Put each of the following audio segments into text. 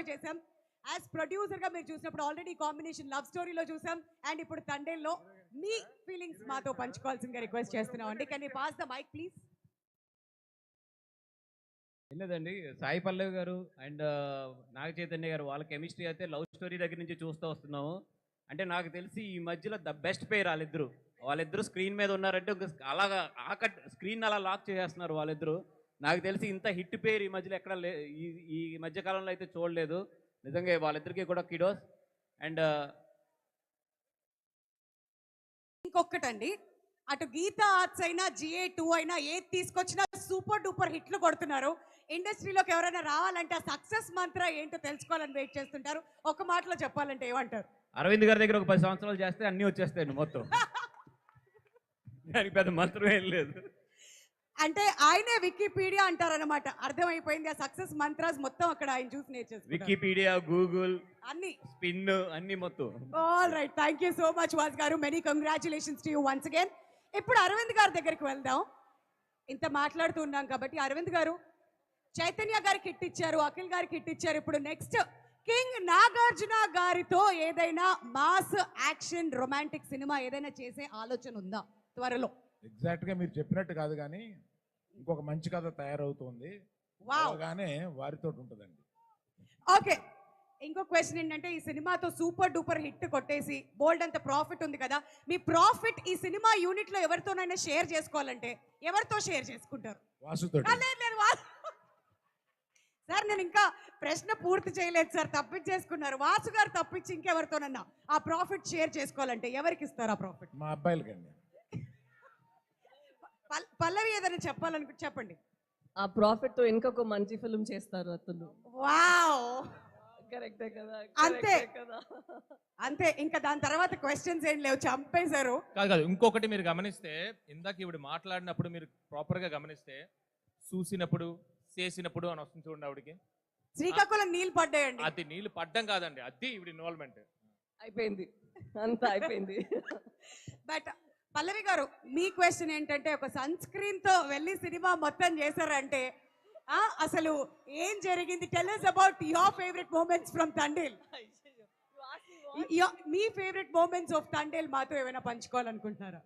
Enjoy చేసాం. As producer గా మీరు చూసినప్పుడు ఆల్రెడీ కాంబినేషన్ లవ్ స్టోరీలో చూసాం అండ్ ఇప్పుడు తండేల్లో మీ ఫీలింగ్స్ మాతో పంచుకోవాల్సిందిగా రిక్వెస్ట్ చేస్తున్నాం అండి. Can you pass the mic please? లేదండి, సాయి పల్లవి గారు అండ్ నాగ చైతన్య గారు వాళ్ళ కెమిస్ట్రీ అయితే లవ్ స్టోరీ దగ్గర నుంచి చూస్తూ వస్తున్నాము. అంటే నాకు తెలిసి ఈ మధ్యలో ద బెస్ట్ పేర్ వాళ్ళిద్దరు స్క్రీన్ మీద ఉన్నారంటే అలాగా స్క్రీన్ అలా లాక్ చేసేస్తున్నారు వాళ్ళిద్దరు. నాకు తెలిసి ఇంత హిట్ పేరు ఈ మధ్యలో ఎక్కడ ఈ మధ్య కాలంలో అయితే చూడలేదు. నిజంగా వాళ్ళిద్దరికీ కూడా కిడోస్. అండ్ ఇంకొకటండి, అటు గీతా ఆర్ట్స్ అయినా GA2 అయినా ఏది తీసుకొచ్చినా సూపర్ డూపర్ హిట్లు కొడుతున్నారు. ఇండస్ట్రీలోకి ఎవరైనా రావాలంటే ఆ సక్సెస్ మంత్ర ఏంటో తెలుసుకోవాలని వెయిట్ చేస్తుంటారు. ఒక మాటలో చెప్పాలంటే ఏమంటారు? అరవింద్ గారి దగ్గర ఒక 10 సంవత్సరాలు చేస్తే అన్నీ వచ్చేస్తాయండి మొత్తం. దానికి పెద్ద మంత్రం ఏం లేదు. అంటే ఆయనే వికీపీడియా అంటారనమాట. అర్థమైపోయింది. ఆ సక్సెస్ మంత్రాస్ మొత్తం అక్కడ ఆయన చూసి నేర్చేస్తారు. వికీపీడియా, గూగుల్, అన్ని స్పిన్ అన్ని మొత్తం. All right, thank you so much Vas garu. Many congratulations to you once again. ఇప్పుడు అరవింద్ గారి దగ్గరికి వెళ్దాం. ఇంత మాట్లాడుతూ ఉన్నాం కాబట్టి అరవింద్ గారు, చైతన్య గారికి హిట్ ఇచ్చారు, అఖిల్ గారికి హిట్ ఇచ్చారు. ఇప్పుడు నెక్స్ట్ కింగ్ నాగార్జున గారితో ఏదైనా మాస్ యాక్షన్ రొమాంటిక్ సినిమా ఏదైనా చేసే ఆలోచన ఉందా త్వరలో? ఎగ్జాక్ట్ గా మీరు చెప్పినట్టు కాదు కానీ ఇంకొక మంచి కథ తయారవుతుంది. కానీ వారితో ఉంటుందండి. ఓకే, ఇంకో క్వశ్చన్ ఏంటంటే, ఈ సినిమాతో సూపర్ డూపర్ హిట్ కొట్టేసి బోల్డ్ అంత ప్రాఫిట్ ఉంది కదా, మీ ప్రాఫిట్ ఈ సినిమా యూనిట్ లో ఎవరితోనైనా షేర్ చేసుకోవాలంటే ఎవరితో షేర్ చేసుకుంటారు? వాసుతో. సార్ నేను ఇంకా ప్రశ్న పూర్తి చేయలేదు సార్, తప్పించేసుకున్నారు. వాసు గారు తప్పించి ఇంకెవరితోనన్నా ఆ ప్రాఫిట్ షేర్ చేసుకోవాలంటే ఎవరికి ఇస్తారు ఆ ప్రాఫిట్? మా అబ్బాయిలకండి. పల్లవి ఏదైనా చెప్పాలనుకుంటే చెప్పండి. ఆ ప్రాఫిట్ తో ఇంకొక మంచి ఫిల్మ్ చేస్తారు అతను. వావ్, కరెక్టే కదా? అంతే అంతే, ఇంకా దాని తర్వాత క్వశ్చన్స్ ఏం లేవు, చంపేశారు. కాదు, ఇంకొకటి మీరు గమనిస్తే, ఇందాక ఇవిడ మాట్లాడినప్పుడు మీరు ప్రాపర్ గా గమనిస్తే, చూసినప్పుడు చేసినప్పుడు అని వస్తుంది చూడండి ఆవిడకి. శ్రీకాకుళం నీళ్ళు పడ్డాయండి. అది నీళ్ళు పడ్డం కాదండి, అది ఇవిడ ఇన్వాల్వ్మెంట్ అయిపోయింది, అంతా అయిపోయింది. బట్ పల్లవి గారు, మీ క్వశ్చన్ ఏంటంటే, ఒక సన్ స్క్రీన్ తో వెళ్ళి సినిమా మొత్తం చేశారంటే అసలు ఏం జరిగింది? Tell us about your favorite moments from Thandel. మీ ఫేవరెట్ మూమెంట్స్ ఆఫ్ తండేల్ మాతో ఏమైనా పంచుకోవాలనుకుంటున్నారా?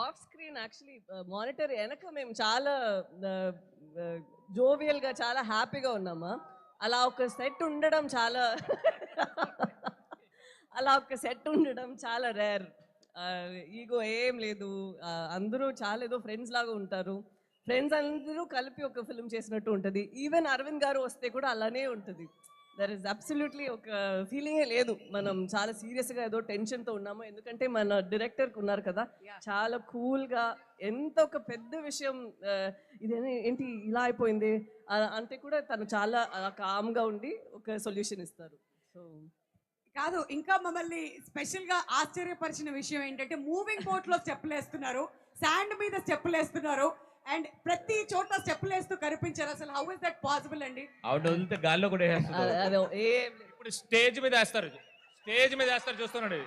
ఆఫ్ స్క్రీన్ యాక్చువల్లీ మానిటర్ వెనక మేము చాలా జోవియల్ గా చాలా హ్యాపీగా ఉన్నామా. అలా ఒక సెట్ ఉండడం చాలా రేర్. ఈగో ఏం లేదు, అందరూ చాలా ఏదో ఫ్రెండ్స్ లాగా ఉంటారు. ఫ్రెండ్స్ అందరూ కలిపి ఒక ఫిల్మ్ చేసినట్టు ఉంటుంది. ఈవెన్ అరవింద్ గారు వస్తే కూడా అలానే ఉంటుంది. దర్ ఇస్ అబ్సల్యూట్లీ ఒక ఫీలింగే లేదు మనం చాలా సీరియస్గా ఏదో టెన్షన్తో ఉన్నాము. ఎందుకంటే మన డైరెక్టర్ ఉన్నారు కదా, చాలా కూల్గా, ఎంత ఒక పెద్ద విషయం ఇదేనా ఏంటి ఇలా అయిపోయింది అంటే కూడా తను చాలా కామ్గా ఉండి ఒక సొల్యూషన్ ఇస్తారు. సో కాదు, ఇంకా మమ్మల్ని స్పెషల్ గా ఆశ్చర్యపరిచిన విషయం ఏంటంటే, మూవింగ్ బోట్ లో స్టెప్పులు వేస్తున్నారు, శాండ్ మీద స్టెప్పులు వేస్తున్నారు అండ్ ప్రతి చోట స్టెప్పులు వేస్తూ కనిపించారు. అసలు హౌ ఇస్ దట్ పాసిబుల్ అండి? ఆవిడ గాల్లో కూడా ఇప్పుడు స్టేజ్ మీద వేస్తారు, చూస్తున్నాడు.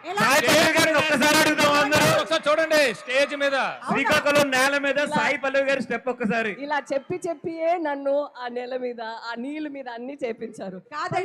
ఒకసారి చూడండి, స్టేజ్ మీద శ్రీకాకుళం నేల మీద సాయి పల్లవి గారి స్టెప్ ఒక్కసారి ఇలా చెప్పియే నన్ను ఆ నెల మీద ఆ నీళ్ళ మీద అన్ని చేపించారు. కాదండి.